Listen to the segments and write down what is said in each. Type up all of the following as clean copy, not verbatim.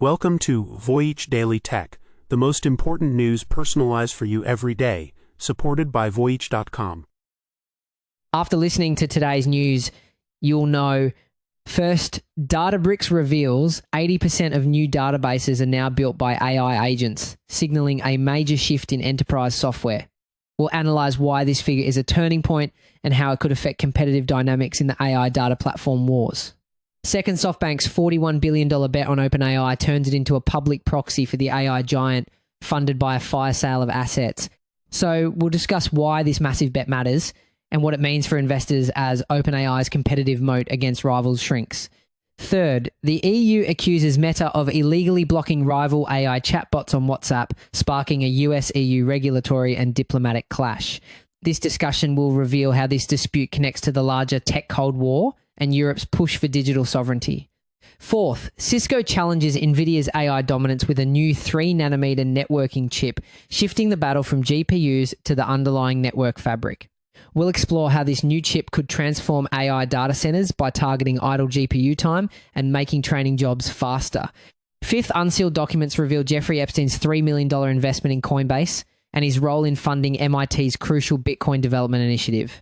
Welcome to Voyage Daily Tech, the most important news personalized for you every day, supported by Voyage.com. After listening to today's news, you'll know, first, Databricks reveals 80% of new databases are now built by AI agents, signaling a major shift in enterprise software. We'll analyze why this figure is a turning point and how it could affect competitive dynamics in the AI data platform wars. Second, SoftBank's $41 billion bet on OpenAI turns it into a public proxy for the AI giant funded by a fire sale of assets. So we'll discuss why this massive bet matters and what it means for investors as OpenAI's competitive moat against rivals shrinks. Third, the EU accuses Meta of illegally blocking rival AI chatbots on WhatsApp, sparking a US-EU regulatory and diplomatic clash. This discussion will reveal how this dispute connects to the larger tech Cold War and Europe's push for digital sovereignty. Fourth, Cisco challenges Nvidia's AI dominance with a new 3nm networking chip, shifting the battle from GPUs to the underlying network fabric. We'll explore how this new chip could transform AI data centers by targeting idle GPU time and making training jobs faster. Fifth, Unsealed documents reveal Jeffrey Epstein's $3 million investment in Coinbase and his role in funding MIT's crucial Bitcoin development initiative.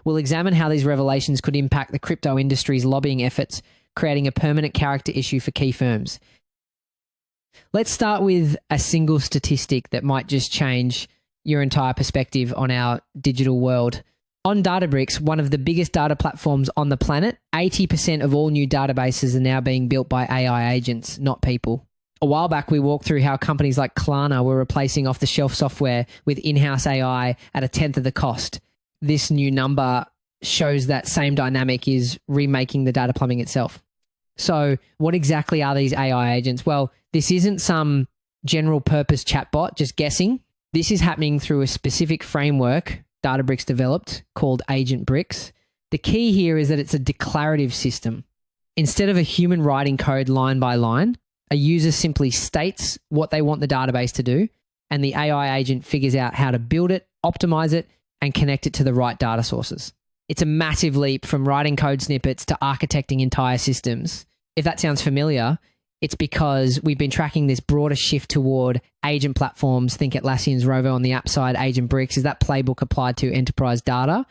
We'll examine how these revelations could impact the crypto industry's lobbying efforts, creating a permanent character issue for key firms. Let's start with a single statistic that might just change your entire perspective on our digital world. On Databricks, one of the biggest data platforms on the planet, 80% of all new databases are now being built by AI agents, not people. A while back, we walked through how companies like Klarna were replacing off-the-shelf software with in-house AI at a tenth of the cost. This new number shows that same dynamic is remaking the data plumbing itself. So what exactly are these AI agents? Well, this isn't some general purpose chatbot, just guessing. This is happening through a specific framework Databricks developed called Agent Bricks. The key here is that it's a declarative system. Instead of a human writing code line by line, a user simply states what they want the database to do, and the AI agent figures out how to build it, optimize it, and connect it to the right data sources. It's a massive leap from writing code snippets to architecting entire systems. If that sounds familiar, it's because we've been tracking this broader shift toward agent platforms. Think Atlassian's Rovo on the app side, Agent Bricks. Is that playbook applied to enterprise data?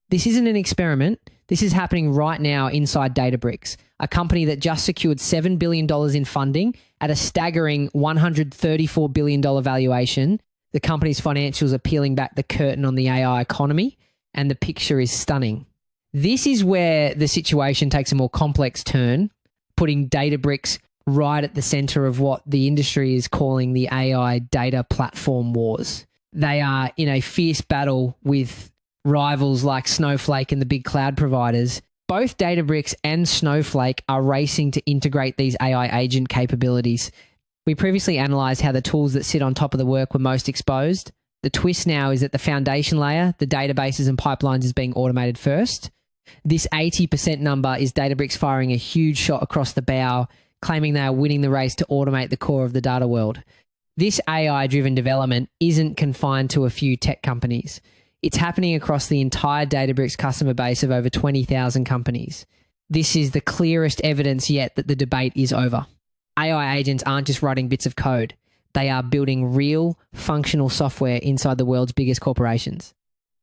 This isn't an experiment. This is happening right now inside Databricks, a company that just secured $7 billion in funding at a staggering $134 billion valuation. The company's financials are peeling back the curtain on the AI economy, and the picture is stunning. This is where the situation takes a more complex turn, putting Databricks right at the center of what the industry is calling the AI data platform wars. They are in a fierce battle with rivals like Snowflake and the big cloud providers. Both Databricks and Snowflake are racing to integrate these AI agent capabilities. We previously analyzed how the tools that sit on top of the work were most exposed. The twist now is that the foundation layer, the databases and pipelines, is being automated first. This 80% number is Databricks firing a huge shot across the bow, claiming they are winning the race to automate the core of the data world. This AI-driven development isn't confined to a few tech companies. It's happening across the entire Databricks customer base of over 20,000 companies. This is the clearest evidence yet that the debate is over. AI agents aren't just writing bits of code. They are building real, functional software inside the world's biggest corporations.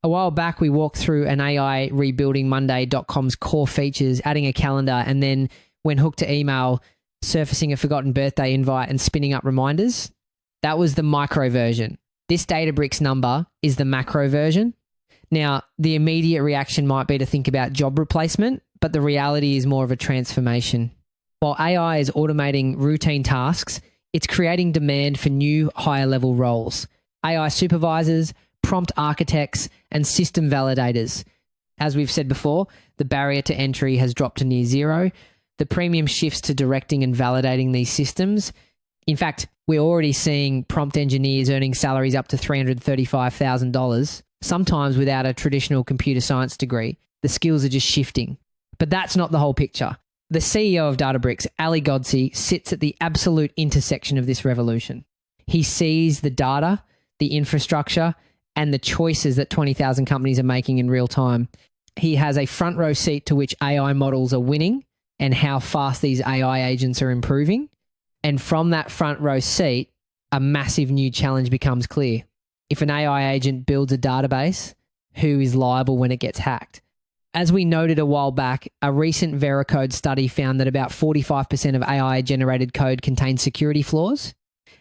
A while back, we walked through an AI rebuilding Monday.com's core features, adding a calendar, and then, when hooked to email, surfacing a forgotten birthday invite and spinning up reminders. That was the micro version. This Databricks number is the macro version. Now, the immediate reaction might be to think about job replacement, but the reality is more of a transformation. While AI is automating routine tasks, it's creating demand for new, higher-level roles. AI supervisors, prompt architects, and system validators. As we've said before, the barrier to entry has dropped to near zero. The premium shifts to directing and validating these systems. In fact, we're already seeing prompt engineers earning salaries up to $335,000, sometimes without a traditional computer science degree. The skills are just shifting. But that's not the whole picture. The CEO of Databricks, Ali Ghodsi, sits at the absolute intersection of this revolution. He sees the data, the infrastructure, and the choices that 20,000 companies are making in real time. He has a front row seat to which AI models are winning and how fast these AI agents are improving. And from that front row seat, a massive new challenge becomes clear. If an AI agent builds a database, who is liable when it gets hacked? As we noted a while back, a recent Veracode study found that about 45% of AI-generated code contains security flaws,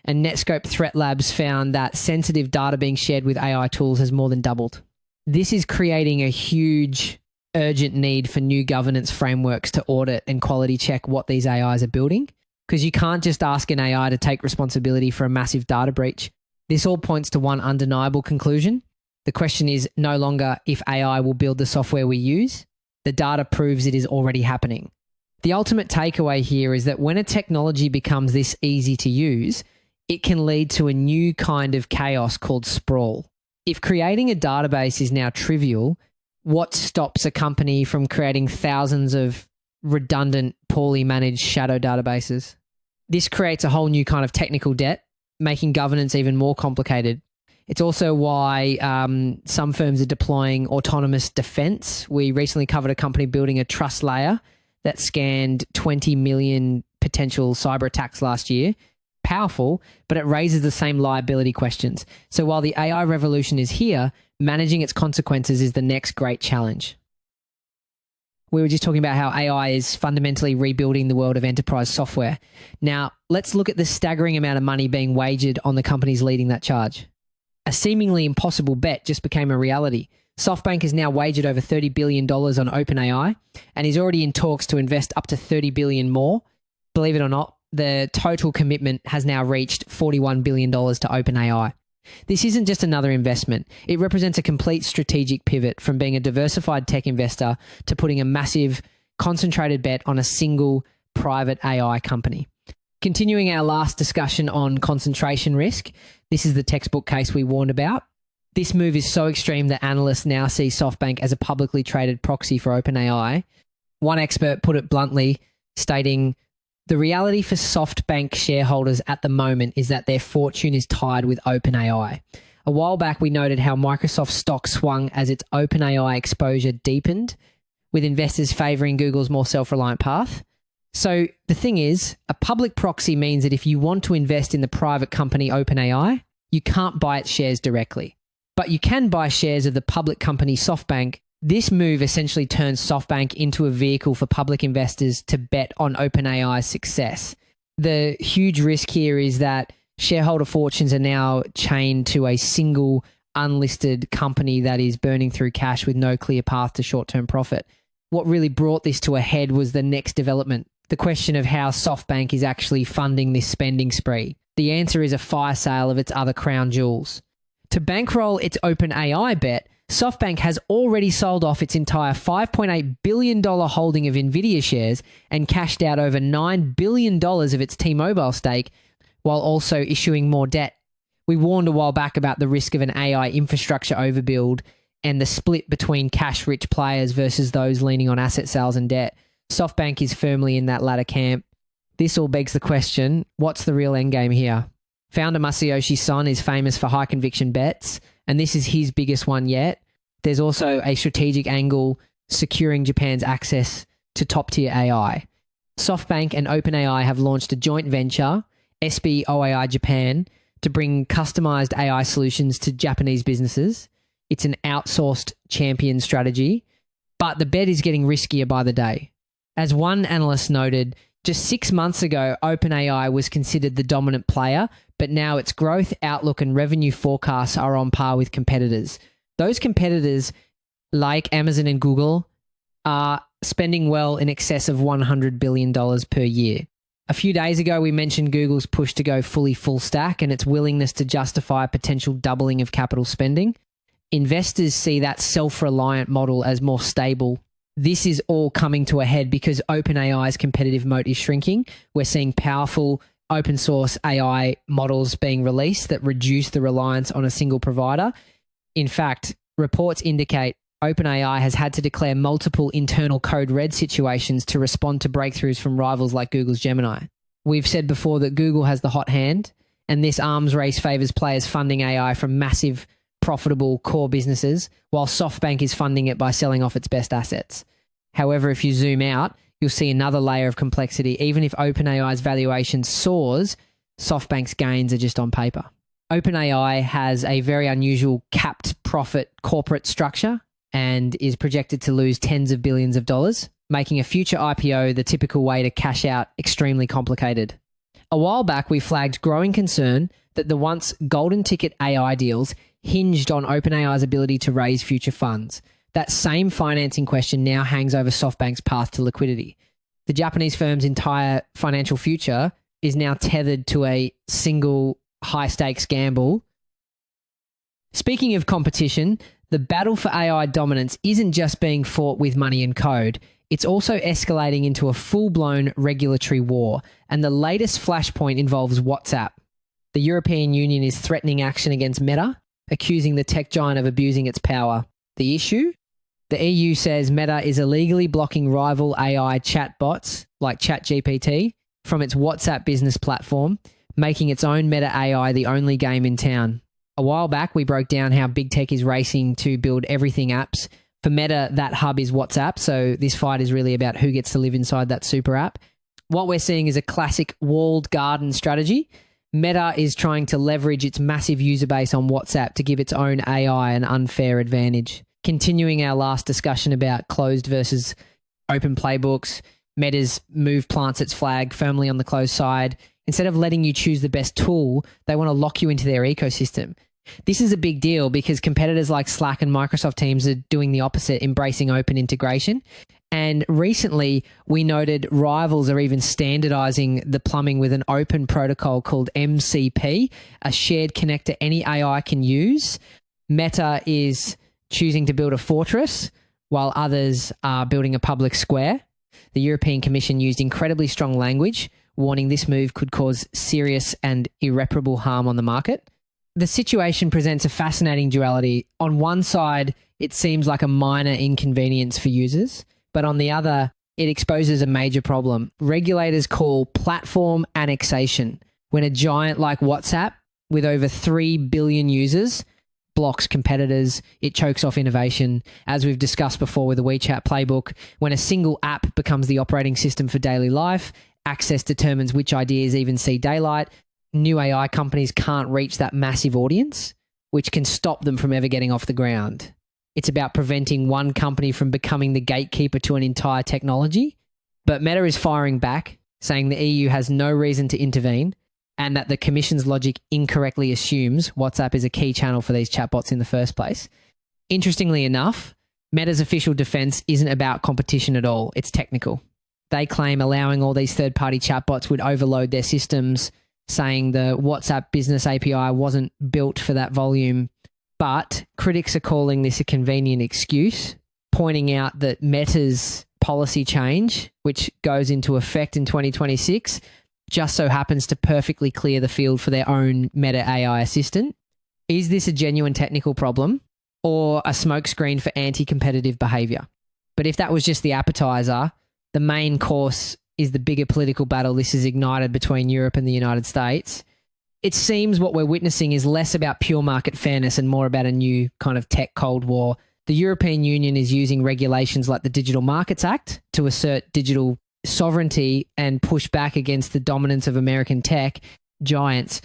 and Netscope Threat Labs found that sensitive data being shared with AI tools has more than doubled. This is creating a huge, urgent need for new governance frameworks to audit and quality check what these AIs are building, because you can't just ask an AI to take responsibility for a massive data breach. This all points to one undeniable conclusion. The question is no longer if AI will build the software we use. The data proves it is already happening. The ultimate takeaway here is that when a technology becomes this easy to use, it can lead to a new kind of chaos called sprawl. If creating a database is now trivial, what stops a company from creating thousands of redundant, poorly managed shadow databases? This creates a whole new kind of technical debt, making governance even more complicated. It's also why some firms are deploying autonomous defense. We recently covered a company building a trust layer that scanned 20 million potential cyber attacks last year. Powerful, but it raises the same liability questions. So while the AI revolution is here, managing its consequences is the next great challenge. We were just talking about how AI is fundamentally rebuilding the world of enterprise software. Now, let's look at the staggering amount of money being wagered on the companies leading that charge. A seemingly impossible bet just became a reality. SoftBank has now wagered over $30 billion on OpenAI and is already in talks to invest up to $30 billion more. Believe it or not, the total commitment has now reached $41 billion to OpenAI. This isn't just another investment. It represents a complete strategic pivot from being a diversified tech investor to putting a massive, concentrated bet on a single private AI company. Continuing our last discussion on concentration risk, this is the textbook case we warned about. This move is so extreme that analysts now see SoftBank as a publicly traded proxy for OpenAI. One expert put it bluntly, stating, "The reality for SoftBank shareholders at the moment is that their fortune is tied with OpenAI." A while back, we noted how Microsoft's stock swung as its OpenAI exposure deepened, with investors favoring Google's more self-reliant path. So the thing is, a public proxy means that if you want to invest in the private company OpenAI, you can't buy its shares directly. But you can buy shares of the public company SoftBank. This move essentially turns SoftBank into a vehicle for public investors to bet on OpenAI's success. The huge risk here is that shareholder fortunes are now chained to a single unlisted company that is burning through cash with no clear path to short-term profit. What really brought this to a head was the next development, the question of how SoftBank is actually funding this spending spree. The answer is a fire sale of its other crown jewels. To bankroll its OpenAI bet, SoftBank has already sold off its entire $5.8 billion holding of Nvidia shares and cashed out over $9 billion of its T-Mobile stake, while also issuing more debt. We warned a while back about the risk of an AI infrastructure overbuild and the split between cash-rich players versus those leaning on asset sales and debt. SoftBank is firmly in that latter camp. This all begs the question, what's the real endgame here? Founder Masayoshi Son is famous for high-conviction bets, and this is his biggest one yet. There's also a strategic angle securing Japan's access to top-tier AI. SoftBank and OpenAI have launched a joint venture, SBOAI Japan, to bring customized AI solutions to Japanese businesses. It's an outsourced champion strategy, but the bet is getting riskier by the day. As one analyst noted, just 6 months ago, OpenAI was considered the dominant player, but now its growth outlook and revenue forecasts are on par with competitors. Those competitors, like Amazon and Google, are spending well in excess of $100 billion per year. A few days ago, we mentioned Google's push to go fully full stack and its willingness to justify a potential doubling of capital spending. Investors see that self-reliant model as more stable. This is all coming to a head because OpenAI's competitive moat is shrinking. We're seeing powerful open source AI models being released that reduce the reliance on a single provider. In fact, reports indicate OpenAI has had to declare multiple internal code red situations to respond to breakthroughs from rivals like Google's Gemini. We've said before that Google has the hot hand, and this arms race favors players funding AI from massive, profitable core businesses, while SoftBank is funding it by selling off its best assets. However, if you zoom out, you'll see another layer of complexity. Even if OpenAI's valuation soars, SoftBank's gains are just on paper. OpenAI has a very unusual capped profit corporate structure and is projected to lose tens of billions of dollars, making a future IPO the typical way to cash out extremely complicated. A while back, we flagged growing concern that the once golden ticket AI deals hinged on OpenAI's ability to raise future funds. That same financing question now hangs over SoftBank's path to liquidity. The Japanese firm's entire financial future is now tethered to a single high-stakes gamble. Speaking of competition, the battle for AI dominance isn't just being fought with money and code. It's also escalating into a full-blown regulatory war, and the latest flashpoint involves WhatsApp. The European Union is threatening action against Meta, accusing the tech giant of abusing its power. The issue? The EU says Meta is illegally blocking rival AI chatbots like ChatGPT from its WhatsApp business platform, making its own Meta AI the only game in town. A while back, we broke down how big tech is racing to build everything apps. For Meta, that hub is WhatsApp, so this fight is really about who gets to live inside that super app. What we're seeing is a classic walled garden strategy. Meta is trying to leverage its massive user base on WhatsApp to give its own AI an unfair advantage. Continuing our last discussion about closed versus open playbooks, Meta's move plants its flag firmly on the closed side. Instead of letting you choose the best tool, they want to lock you into their ecosystem. This is a big deal because competitors like Slack and Microsoft Teams are doing the opposite, embracing open integration. And recently, we noted rivals are even standardizing the plumbing with an open protocol called MCP, a shared connector any AI can use. Meta is choosing to build a fortress, while others are building a public square. The European Commission used incredibly strong language, warning this move could cause serious and irreparable harm on the market. The situation presents a fascinating duality. On one side, it seems like a minor inconvenience for users, but on the other, it exposes a major problem. Regulators call platform annexation, when a giant like WhatsApp, with over 3 billion users, blocks competitors, it chokes off innovation. As we've discussed before with the WeChat playbook, when a single app becomes the operating system for daily life, access determines which ideas even see daylight. New AI companies can't reach that massive audience, which can stop them from ever getting off the ground. It's about preventing one company from becoming the gatekeeper to an entire technology. But Meta is firing back, saying the EU has no reason to intervene and that the Commission's logic incorrectly assumes WhatsApp is a key channel for these chatbots in the first place. Interestingly enough, Meta's official defense isn't about competition at all. It's technical. They claim allowing all these third-party chatbots would overload their systems, saying the WhatsApp business API wasn't built for that volume. But critics are calling this a convenient excuse, pointing out that Meta's policy change, which goes into effect in 2026, just so happens to perfectly clear the field for their own Meta AI assistant. Is this a genuine technical problem or a smokescreen for anti-competitive behavior? But if that was just the appetizer, the main course is the bigger political battle this has ignited between Europe and the United States. It seems what we're witnessing is less about pure market fairness and more about a new kind of tech Cold War. The European Union is using regulations like the Digital Markets Act to assert digital sovereignty and push back against the dominance of American tech giants.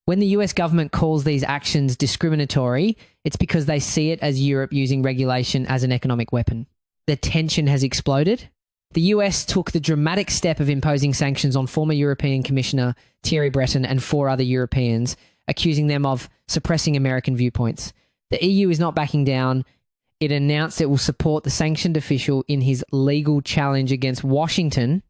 When the US government calls these actions discriminatory, it's because they see it as Europe using regulation as an economic weapon. The tension has exploded. The US took the dramatic step of imposing sanctions on former European Commissioner Thierry Breton and 4 other Europeans, accusing them of suppressing American viewpoints. The EU is not backing down. It announced it will support the sanctioned official in his legal challenge against Washington.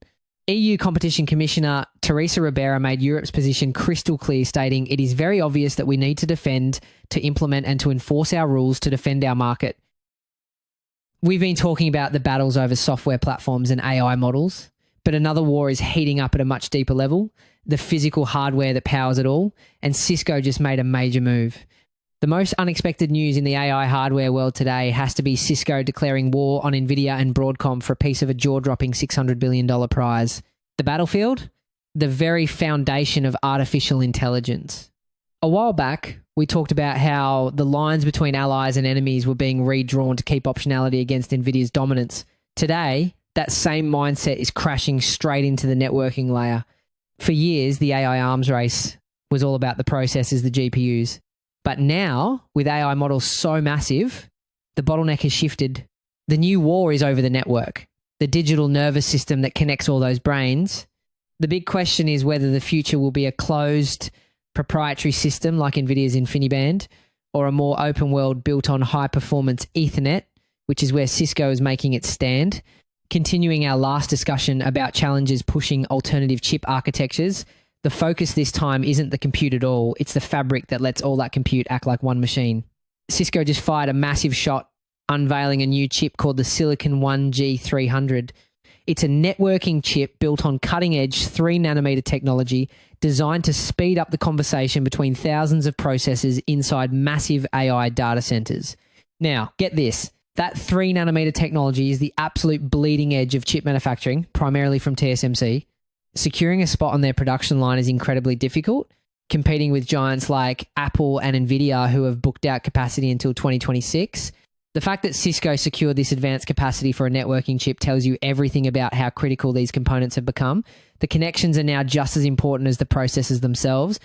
EU Competition Commissioner Teresa Ribera made Europe's position crystal clear, stating, "It is very obvious that we need to defend, to implement and to enforce our rules to defend our market." We've been talking about the battles over software platforms and AI models, but another war is heating up at a much deeper level, the physical hardware that powers it all, and Cisco just made a major move. The most unexpected news in the AI hardware world today has to be Cisco declaring war on Nvidia and Broadcom for a piece of a jaw-dropping $600 billion prize. The battlefield? The very foundation of artificial intelligence. A while back, we talked about how the lines between allies and enemies were being redrawn to keep optionality against Nvidia's dominance. Today, that same mindset is crashing straight into the networking layer. For years, the AI arms race was all about the processors, the GPUs. But now, with AI models so massive, the bottleneck has shifted. The new war is over the network, the digital nervous system that connects all those brains. The big question is whether the future will be a closed proprietary system like Nvidia's InfiniBand, or a more open world built on high-performance Ethernet, which is where Cisco is making its stand. Continuing our last discussion about challenges pushing alternative chip architectures, the focus this time isn't the compute at all, it's the fabric that lets all that compute act like one machine. Cisco just fired a massive shot, unveiling a new chip called the Silicon 1G300. It's a networking chip built on cutting-edge 3nm technology designed to speed up the conversation between thousands of processors inside massive AI data centers. Now, get this. That 3nm technology is the absolute bleeding edge of chip manufacturing, primarily from TSMC. Securing a spot on their production line is incredibly difficult, competing with giants like Apple and Nvidia who have booked out capacity until 2026. The fact that Cisco secured this advanced capacity for a networking chip tells you everything about how critical these components have become. The connections are now just as important as the processors themselves.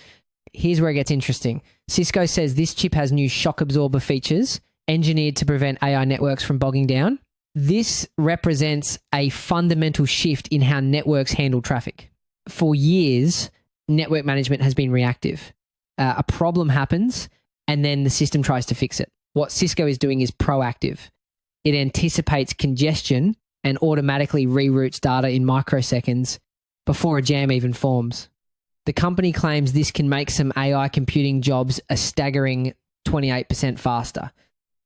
Here's where it gets interesting. Cisco says this chip has new shock absorber features engineered to prevent AI networks from bogging down. This represents a fundamental shift in how networks handle traffic. For years, network management has been reactive. A problem happens, and then the system tries to fix it. What Cisco is doing is proactive. It anticipates congestion and automatically reroutes data in microseconds before a jam even forms. The company claims this can make some AI computing jobs a staggering 28% faster.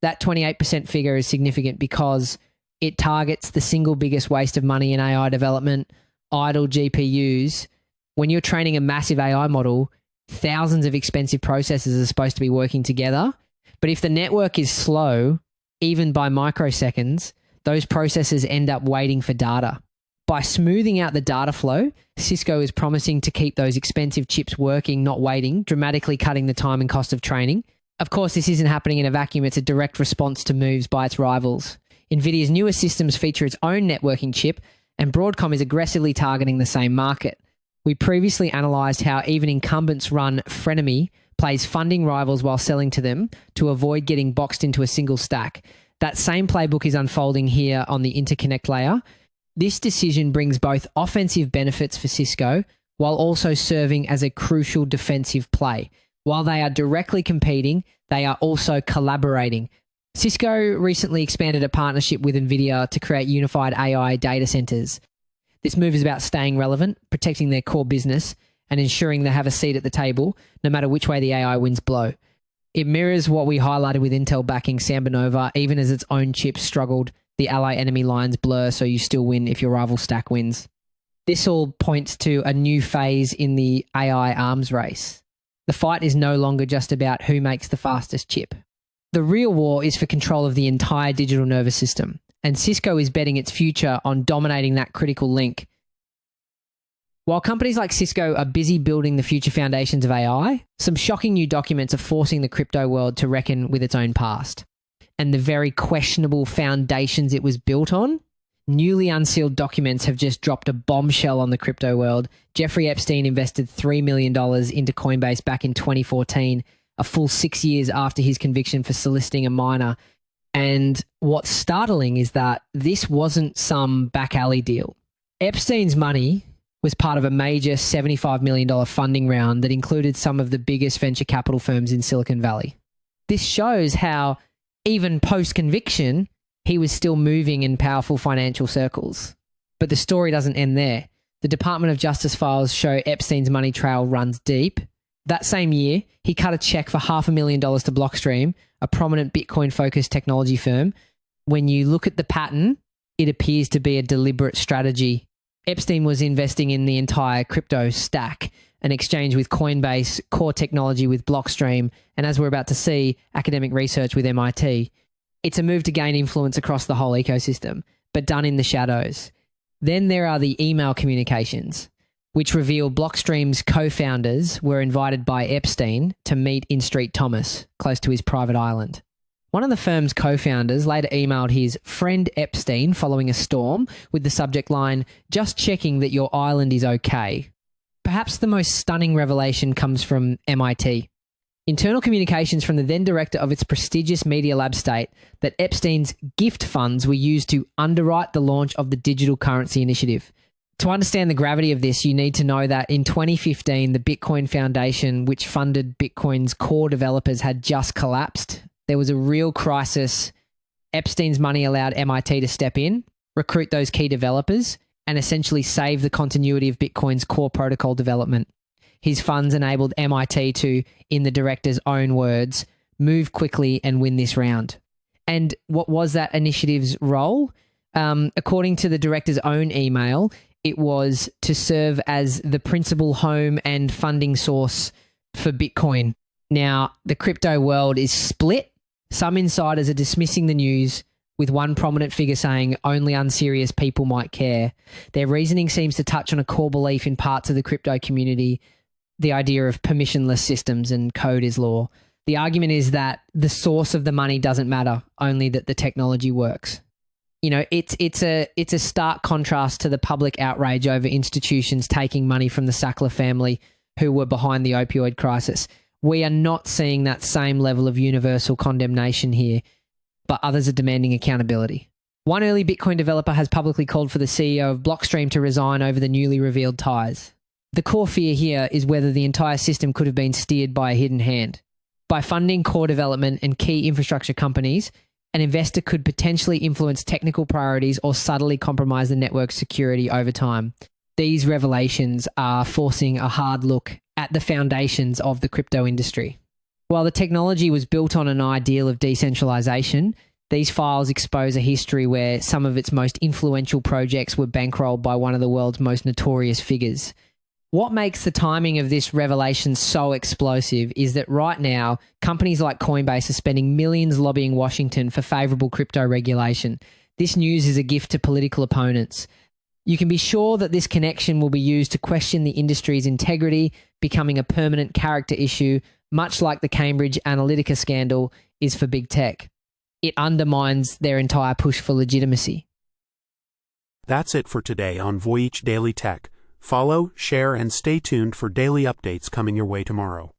That 28% figure is significant because it targets the single biggest waste of money in AI development, idle GPUs. When you're training a massive AI model, thousands of expensive processors are supposed to be working together. But if the network is slow, even by microseconds, those processors end up waiting for data. By smoothing out the data flow, Cisco is promising to keep those expensive chips working, not waiting, dramatically cutting the time and cost of training. Of course, this isn't happening in a vacuum. It's a direct response to moves by its rivals. Nvidia's newer systems feature its own networking chip, and Broadcom is aggressively targeting the same market. We previously analysed how even incumbents run frenemy, plays funding rivals while selling to them to avoid getting boxed into a single stack. That same playbook is unfolding here on the interconnect layer. This decision brings both offensive benefits for Cisco while also serving as a crucial defensive play. While they are directly competing, they are also collaborating. Cisco recently expanded a partnership with Nvidia to create unified AI data centers. This move is about staying relevant, protecting their core business, and ensuring they have a seat at the table, no matter which way the AI winds blow. It mirrors what we highlighted with Intel backing Samba Nova, even as its own chips struggled, the ally-enemy lines blur, so you still win if your rival stack wins. This all points to a new phase in the AI arms race. The fight is no longer just about who makes the fastest chip. The real war is for control of the entire digital nervous system, and Cisco is betting its future on dominating that critical link. While companies like Cisco are busy building the future foundations of AI, some shocking new documents are forcing the crypto world to reckon with its own past and the very questionable foundations it was built on. Newly unsealed documents have just dropped a bombshell on the crypto world. Jeffrey Epstein invested $3 million into Coinbase back in 2014, a full 6 years after his conviction for soliciting a minor. And what's startling is that this wasn't some back alley deal. Epstein's money was part of a major $75 million funding round that included some of the biggest venture capital firms in Silicon Valley. This shows how, even post-conviction, he was still moving in powerful financial circles. But the story doesn't end there. The Department of Justice files show Epstein's money trail runs deep. That same year, he cut a check for $500,000 to Blockstream, a prominent Bitcoin-focused technology firm. When you look at the pattern, it appears to be a deliberate strategy. Epstein was investing in the entire crypto stack, an exchange with Coinbase, core technology with Blockstream, and as we're about to see, academic research with MIT. It's a move to gain influence across the whole ecosystem, but done in the shadows. Then there are the email communications, which reveal Blockstream's co-founders were invited by Epstein to meet in Street Thomas, close to his private island. One of the firm's co-founders later emailed his friend Epstein following a storm with the subject line, "Just checking that your island is okay." Perhaps the most stunning revelation comes from MIT. Internal communications from the then director of its prestigious Media Lab state that Epstein's gift funds were used to underwrite the launch of the digital currency initiative. To understand the gravity of this, you need to know that in 2015, the Bitcoin Foundation, which funded Bitcoin's core developers, had just collapsed. There was a real crisis. Epstein's money allowed MIT to step in, recruit those key developers, and essentially save the continuity of Bitcoin's core protocol development. His funds enabled MIT to, in the director's own words, move quickly and win this round. And what was that initiative's role? According to the director's own email, it was to serve as the principal home and funding source for Bitcoin. Now, the crypto world is split. Some insiders are dismissing the news, with one prominent figure saying only unserious people might care. Their reasoning seems to touch on a core belief in parts of the crypto community, the idea of permissionless systems and code is law. The argument is that the source of the money doesn't matter, only that the technology works. You know, it's a stark contrast to the public outrage over institutions taking money from the Sackler family who were behind the opioid crisis. We are not seeing that same level of universal condemnation here, but others are demanding accountability. One early Bitcoin developer has publicly called for the CEO of Blockstream to resign over the newly revealed ties. The core fear here is whether the entire system could have been steered by a hidden hand. By funding core development and key infrastructure companies, an investor could potentially influence technical priorities or subtly compromise the network's security over time. These revelations are forcing a hard look at the foundations of the crypto industry. While the technology was built on an ideal of decentralization, these files expose a history where some of its most influential projects were bankrolled by one of the world's most notorious figures. What makes the timing of this revelation so explosive is that right now, companies like Coinbase are spending millions lobbying Washington for favorable crypto regulation. This news is a gift to political opponents. You can be sure that this connection will be used to question the industry's integrity, becoming a permanent character issue, much like the Cambridge Analytica scandal is for big tech. It undermines their entire push for legitimacy. That's it for today on Voyage Daily Tech. Follow, share, and stay tuned for daily updates coming your way tomorrow.